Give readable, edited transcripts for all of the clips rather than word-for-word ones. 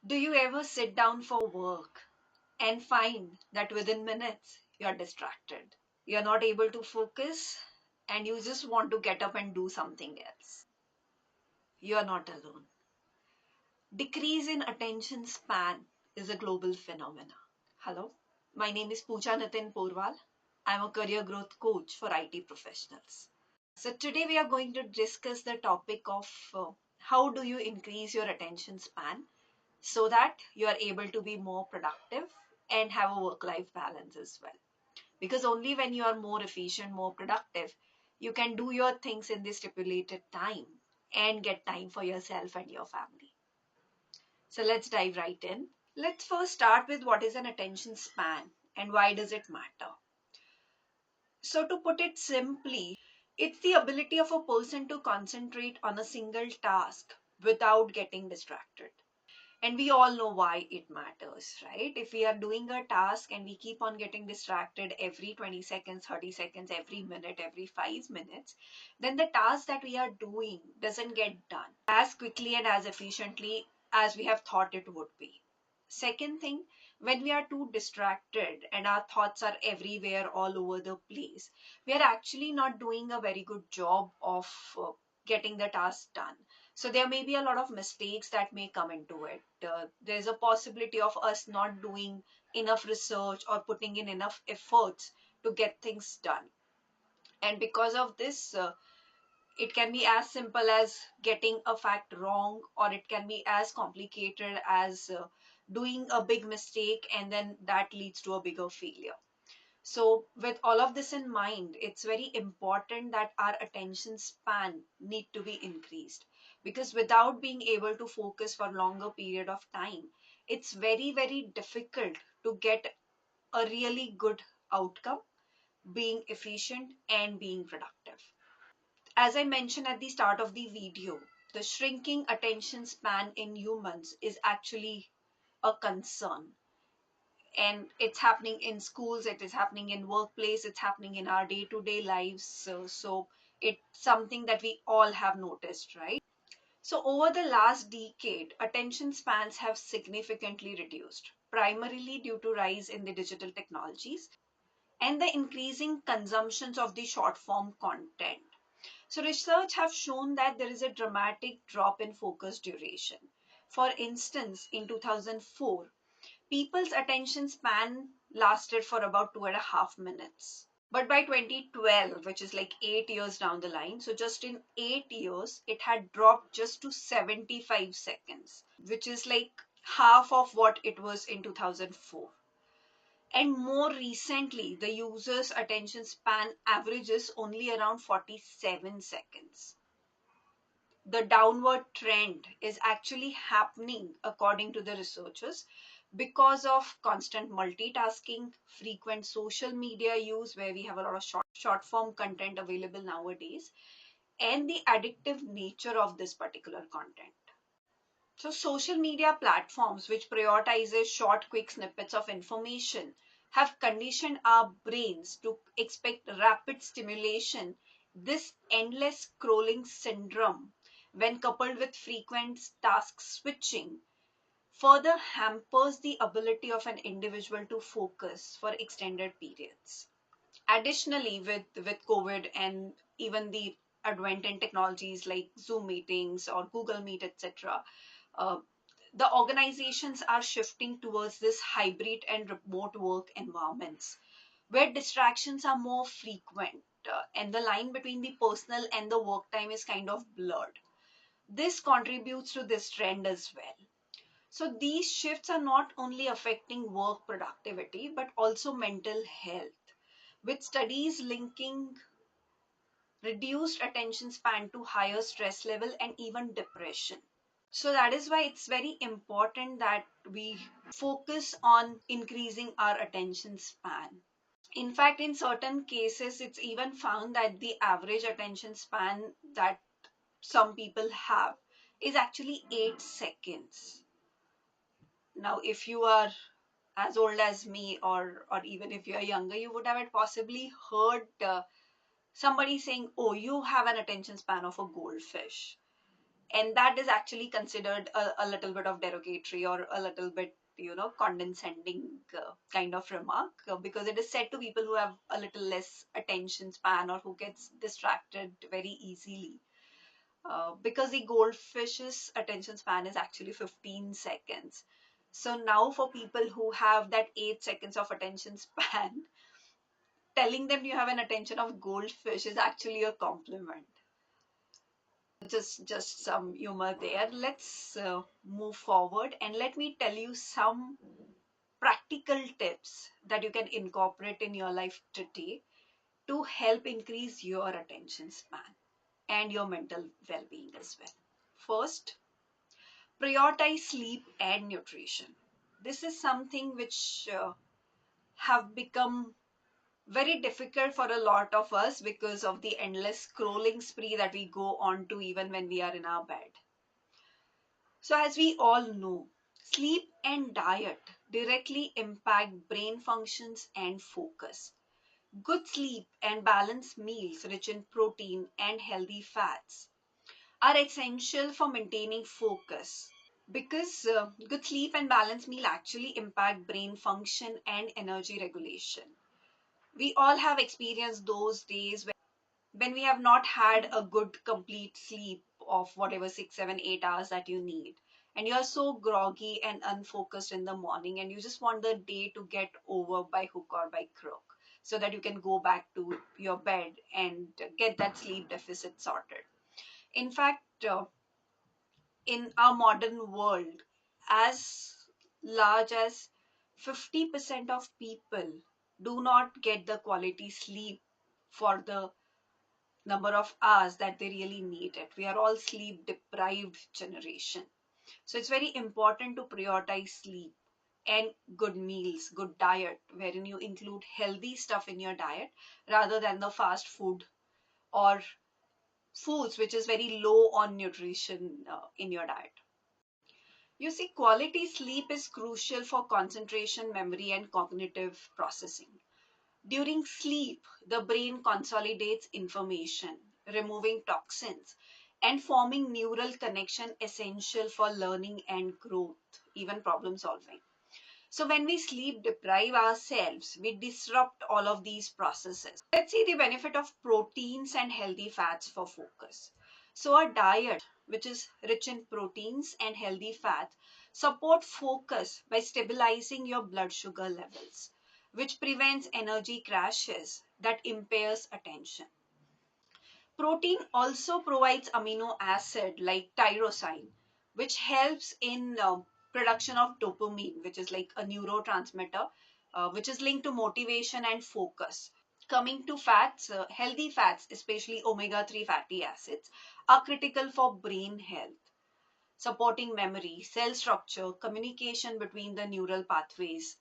Do you ever sit down for work and find that within minutes you're distracted? You're not able to focus and you just want to get up and do something else. You're not alone. Decrease in attention span is a global phenomenon. Hello, my name is Pooja Nitin Porwal. I'm a career growth coach for IT professionals. So today we are going to discuss the topic of how do you increase your attention span so that you are able to be more productive and have a work life balance as well. Because only when you are more efficient, more productive, you can do your things in the stipulated time and get time for yourself and your family. So let's dive right in. Let's first start with what is an attention span and why does it matter. So, to put it simply, it's the ability of a person to concentrate on a single task without getting distracted. And we all know why it matters, right? If we are doing a task and we keep on getting distracted every 20 seconds, 30 seconds, every minute, every 5 minutes, then the task that we are doing doesn't get done as quickly and as efficiently as we have thought it would be. Second thing, when we are too distracted and our thoughts are everywhere all over the place, we are actually not doing a very good job of getting the task done. So there may be a lot of mistakes that may come into it. There's a possibility of us not doing enough research or putting in enough efforts to get things done. And because of this, it can be as simple as getting a fact wrong, or it can be as complicated as doing a big mistake, and then that leads to a bigger failure. So, with all of this in mind, it's very important that our attention span need to be increased, because without being able to focus for longer period of time, it's very, very difficult to get a really good outcome, being efficient and being productive. As I mentioned at the start of the video, the shrinking attention span in humans is actually a concern. And it's happening in schools, it is happening in workplace, it's happening in our day-to-day lives. So it's something that we all have noticed, right? So over the last decade, attention spans have significantly reduced, primarily due to rise in the digital technologies and the increasing consumptions of the short form content. So research have shown that there is a dramatic drop in focus duration. For instance, in 2004, people's attention span lasted for about 2.5 minutes. But by 2012, which is like 8 years down the line, so just in 8 years, it had dropped just to 75 seconds, which is like half of what it was in 2004. And more recently, the user's attention span averages only around 47 seconds. The downward trend is actually happening according to the researchers because of constant multitasking, frequent social media use where we have a lot of short form content available nowadays, and the addictive nature of this particular content. So social media platforms which prioritizes short quick snippets of information have conditioned our brains to expect rapid stimulation. This endless scrolling syndrome, when coupled with frequent task switching, further hampers the ability of an individual to focus for extended periods. Additionally, with COVID and even the advent in technologies like Zoom meetings or Google Meet, etc., uh, the organizations are shifting towards this hybrid and remote work environments where distractions are more frequent, and the line between the personal and the work time is kind of blurred. This contributes to this trend as well. So these shifts are not only affecting work productivity but also mental health, with studies linking reduced attention span to higher stress level and even depression. So that is why it's very important that we focus on increasing our attention span. In fact, in certain cases, it's even found that the average attention span that some people have is actually 8 seconds. Now, if you are as old as me, or even if you're younger, you would have possibly heard somebody saying, oh, you have an attention span of a goldfish. And that is actually considered a little bit of derogatory or a little bit, condescending kind of remark, because it is said to people who have a little less attention span or who gets distracted very easily, because the goldfish's attention span is actually 15 seconds. So now for people who have that 8 seconds of attention span, telling them you have an attention of goldfish is actually a compliment. Just some humor there. Let's move forward and let me tell you some practical tips that you can incorporate in your life today to help increase your attention span and your mental well-being as well. First, prioritize sleep and nutrition. This is something which have become very difficult for a lot of us because of the endless scrolling spree that we go on to even when we are in our bed. So, as we all know, sleep and diet directly impact brain functions and focus. Good sleep and balanced meals rich in protein and healthy fats are essential for maintaining focus, because good sleep and balanced meal actually impact brain function and energy regulation. We all have experienced those days when we have not had a good complete sleep of whatever 6, 7, 8 hours that you need, and you are so groggy and unfocused in the morning, and you just want the day to get over by hook or by crook so that you can go back to your bed and get that sleep deficit sorted. In fact, in our modern world, as large as 50% of people do not get the quality sleep for the number of hours that they really need it. We are all sleep deprived generation. So it's very important to prioritize sleep and good meals, good diet, wherein you include healthy stuff in your diet rather than the fast food or foods which is very low on nutrition in your diet. You see, quality sleep is crucial for concentration, memory, and cognitive processing. During sleep, the brain consolidates information, removing toxins, and forming neural connection essential for learning and growth, even problem solving. So when we sleep deprive ourselves, we disrupt all of these processes. Let's see the benefit of proteins and healthy fats for focus. So a diet which is rich in proteins and healthy fats support focus by stabilizing your blood sugar levels, which prevents energy crashes that impairs attention. Protein also provides amino acid like tyrosine, which helps in production of dopamine, which is like a neurotransmitter, which is linked to motivation and focus. Coming to fats, healthy fats, especially omega 3 fatty acids, are critical for brain health, supporting memory, cell structure, communication between the neural pathways.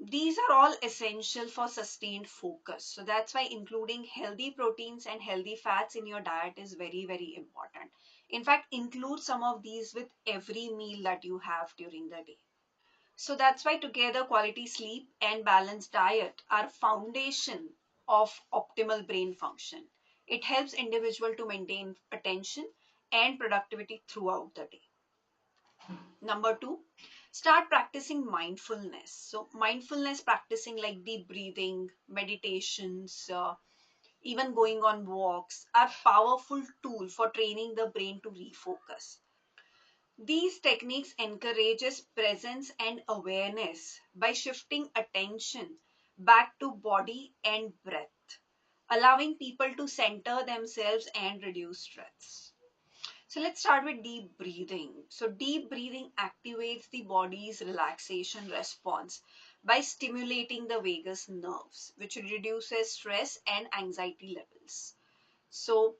These are all essential for sustained focus. So that's why including healthy proteins and healthy fats in your diet is very, very important. In fact, include some of these with every meal that you have during the day. So that's why together quality sleep and balanced diet are foundation of optimal brain function. It helps individual to maintain attention and productivity throughout the day. Number two, start practicing mindfulness. So, mindfulness practicing like deep breathing, meditations, even going on walks are powerful tool for training the brain to refocus. These techniques encourages presence and awareness by shifting attention back to body and breath, allowing people to center themselves and reduce stress. So let's start with deep breathing. So deep breathing activates the body's relaxation response by stimulating the vagus nerves, which reduces stress and anxiety levels. So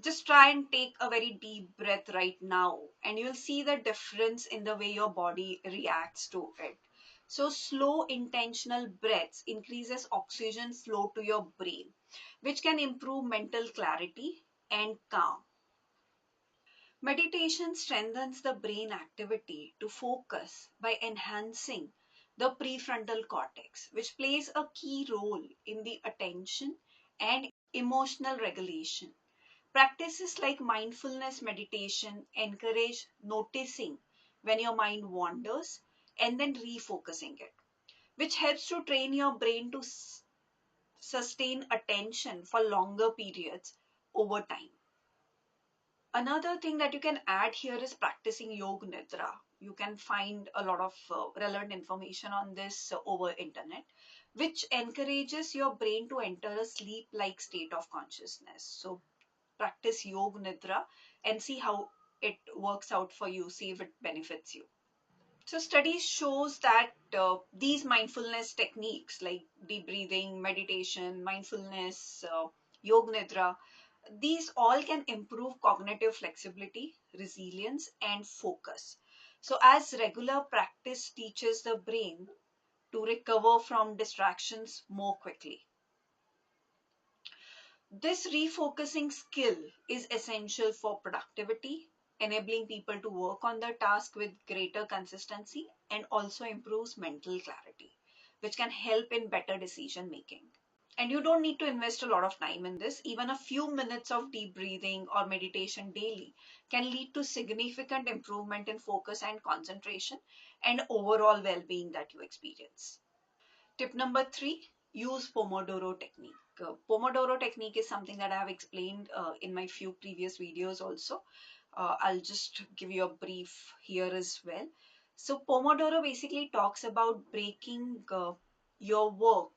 just try and take a very deep breath right now, and you'll see the difference in the way your body reacts to it. So slow intentional breaths increases oxygen flow to your brain, which can improve mental clarity and calm. Meditation strengthens the brain activity to focus by enhancing the prefrontal cortex, which plays a key role in the attention and emotional regulation. Practices like mindfulness meditation encourage noticing when your mind wanders and then refocusing it, which helps to train your brain to sustain attention for longer periods over time. Another thing that you can add here is practicing yoga nidra. You can find a lot of relevant information on this over internet, which encourages your brain to enter a sleep like state of consciousness. So practice yoga nidra and see how it works out for you, see if it benefits you. So studies shows that these mindfulness techniques like deep breathing, meditation, mindfulness, yoga nidra, these all can improve cognitive flexibility, resilience, and focus. So as regular practice teaches the brain to recover from distractions more quickly. This refocusing skill is essential for productivity, enabling people to work on their task with greater consistency, and also improves mental clarity, which can help in better decision making. And you don't need to invest a lot of time in this. Even a few minutes of deep breathing or meditation daily can lead to significant improvement in focus and concentration and overall well-being that you experience. Tip number 3, use Pomodoro technique. Pomodoro technique is something that I have explained in my few previous videos also. I'll just give you a brief here as well. So Pomodoro basically talks about breaking your work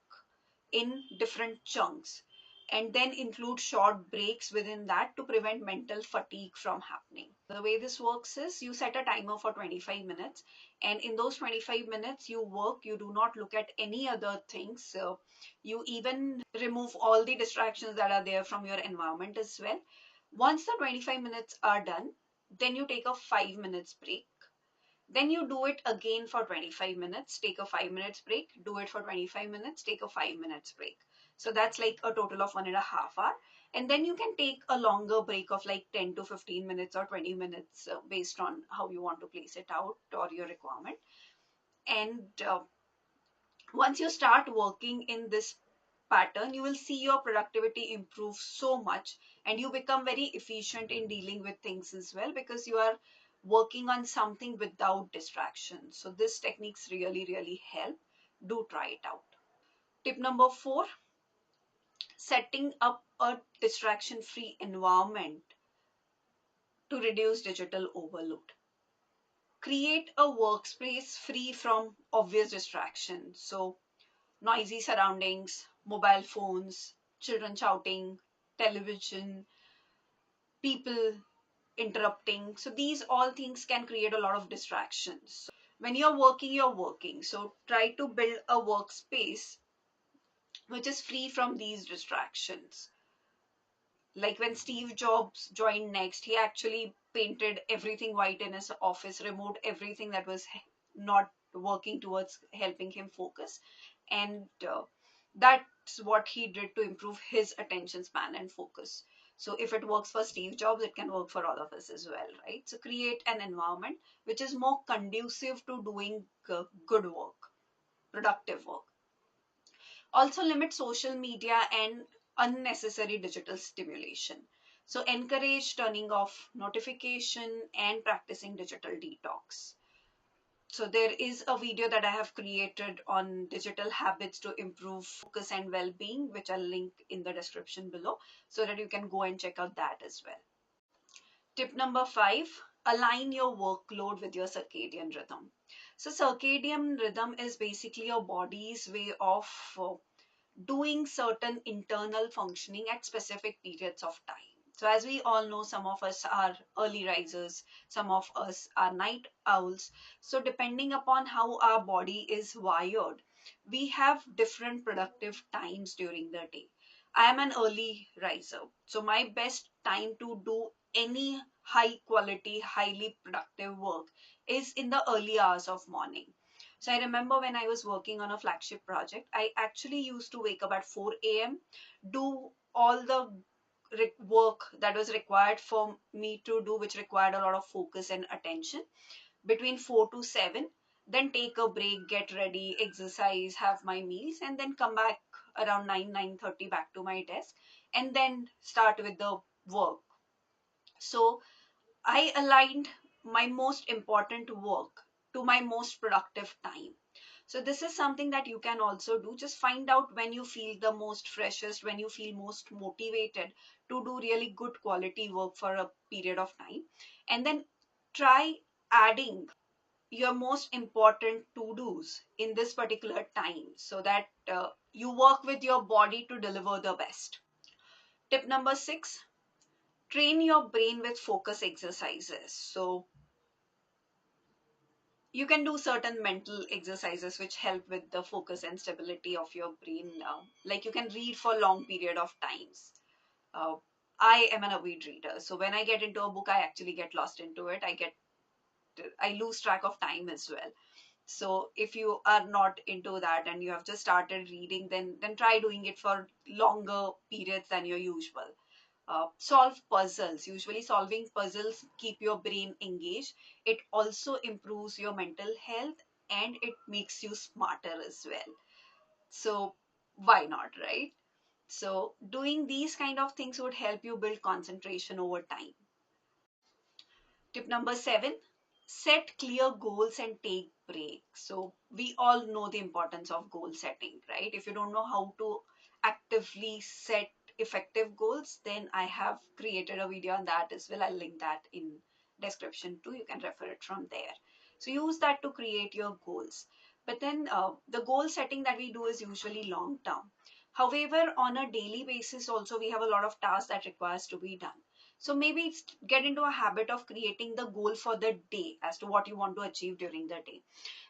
in different chunks and then include short breaks within that to prevent mental fatigue from happening. The way this works is you set a timer for 25 minutes, and in those 25 minutes you work, you do not look at any other things. So you even remove all the distractions that are there from your environment as well. Once the 25 minutes are done, then you take a 5 minutes break, then you do it again for 25 minutes, take a 5 minutes break, do it for 25 minutes, take a 5 minutes break. So that's like a total of 1.5 hours. And then you can take a longer break of like 10 to 15 minutes or 20 minutes based on how you want to place it out or your requirement. And once you start working in this pattern, you will see your productivity improve so much and you become very efficient in dealing with things as well because you are working on something without distraction. So this techniques really help. Do try it out. Tip number 4, setting up a distraction free environment to reduce digital overload. Create a workspace free from obvious distractions. So noisy surroundings, mobile phones, children shouting, television, people interrupting. So these all things can create a lot of distractions. When you're working, you're working. So try to build a workspace which is free from these distractions. Like when Steve Jobs joined Next, he actually painted everything white in his office, removed everything that was not working towards helping him focus. And that's what he did to improve his attention span and focus. So if it works for Steve Jobs, it can work for all of us as well, right? So create an environment which is more conducive to doing good work, productive work. Also limit social media and unnecessary digital stimulation. So encourage turning off notification and practicing digital detox. So there is a video that I have created on digital habits to improve focus and well-being, which I'll link in the description below so that you can go and check out that as well. Tip number 5, align your workload with your circadian rhythm. So circadian rhythm is basically your body's way of doing certain internal functioning at specific periods of time. So, as we all know, some of us are early risers, some of us are night owls. So, depending upon how our body is wired, we have different productive times during the day. I am an early riser, so my best time to do any high quality, highly productive work is in the early hours of morning. So I remember when I was working on a flagship project, I actually used to wake up at 4 a.m., do all the work that was required for me to do, which required a lot of focus and attention between 4 to 7, then take a break, get ready, exercise, have my meals, and then come back around 9, 9:30 back to my desk, and then start with the work So I aligned my most important work to my most productive time. So this is something that you can also do. Just find out when you feel the most freshest, when you feel most motivated to do really good quality work for a period of time. And then try adding your most important to-dos in this particular time so that you work with your body to deliver the best. Tip number 6, train your brain with focus exercises. So you can do certain mental exercises which help with the focus and stability of your brain. Like you can read for long period of times. uh, I am an avid reader, so when I get into a book I actually get lost into it. I lose track of time as well. So if you are not into that and you have just started reading, then try doing it for longer periods than your usual. Solve puzzles. Usually solving puzzles keep your brain engaged. It also improves your mental health and it makes you smarter as well. So why not, right? So doing these kind of things would help you build concentration over time. Tip number 7, set clear goals and take breaks. So we all know the importance of goal setting, right? If you don't know how to actively set effective goals, then I have created a video on that as well. I'll link that in description too. You can refer it from there. So use that to create your goals. But then the goal setting that we do is usually long term. However, on a daily basis also we have a lot of tasks that requires to be done. So maybe it's get into a habit of creating the goal for the day as to what you want to achieve during the day.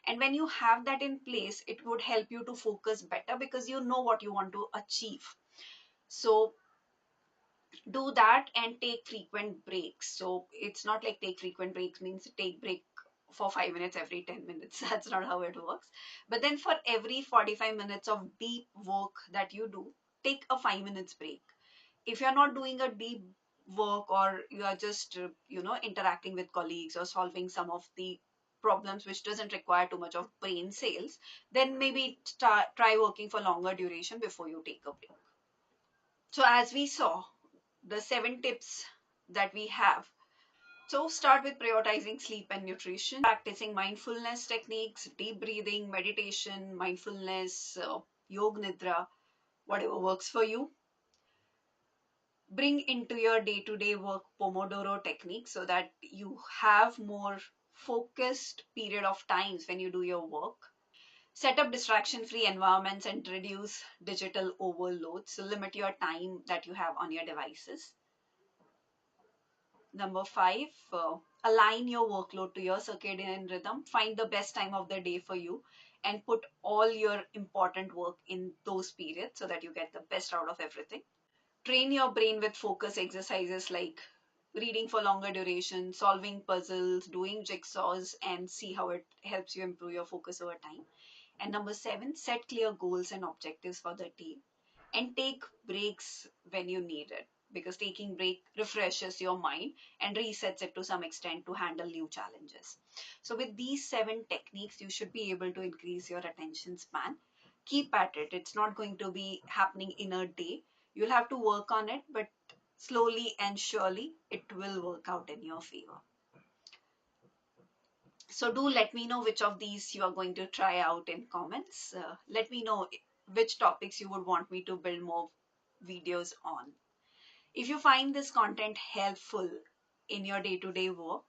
And when you have that in place, it would help you to focus better because you know what you want to achieve. So do that and take frequent breaks. So it's not like take frequent breaks means take break for 5 minutes every 10 minutes. That's not how it works. But then for every 45 minutes of deep work that you do, take a 5 minutes break. If you're not doing a deep work or you are just interacting with colleagues or solving some of the problems which doesn't require too much of brain cells, then maybe try working for longer duration before you take a break. So as we saw, the 7 tips that we have. So start with prioritizing sleep and nutrition, practicing mindfulness techniques, deep breathing, meditation, mindfulness, yoga nidra, whatever works for you. Bring into your day-to-day work Pomodoro technique so that you have more focused period of times when you do your work. Set up distraction-free environments and reduce digital overload. So limit your time that you have on your devices. Number 5, align your workload to your circadian rhythm. Find the best time of the day for you and put all your important work in those periods so that you get the best out of everything. Train your brain with focus exercises like reading for longer duration, solving puzzles, doing jigsaws, and see how it helps you improve your focus over time. And number 7, set clear goals and objectives for the day and take breaks when you need it because taking break refreshes your mind and resets it to some extent to handle new challenges. So with these 7 techniques, you should be able to increase your attention span. Keep at it. It's not going to be happening in a day. You'll have to work on it, but slowly and surely it will work out in your favor. So do let me know which of these you are going to try out in comments. Let me know which topics you would want me to build more videos on. If you find this content helpful in your day-to-day work,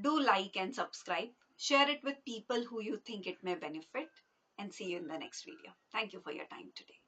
do like and subscribe. Share it with people who you think it may benefit and see you in the next video. Thank you for your time today.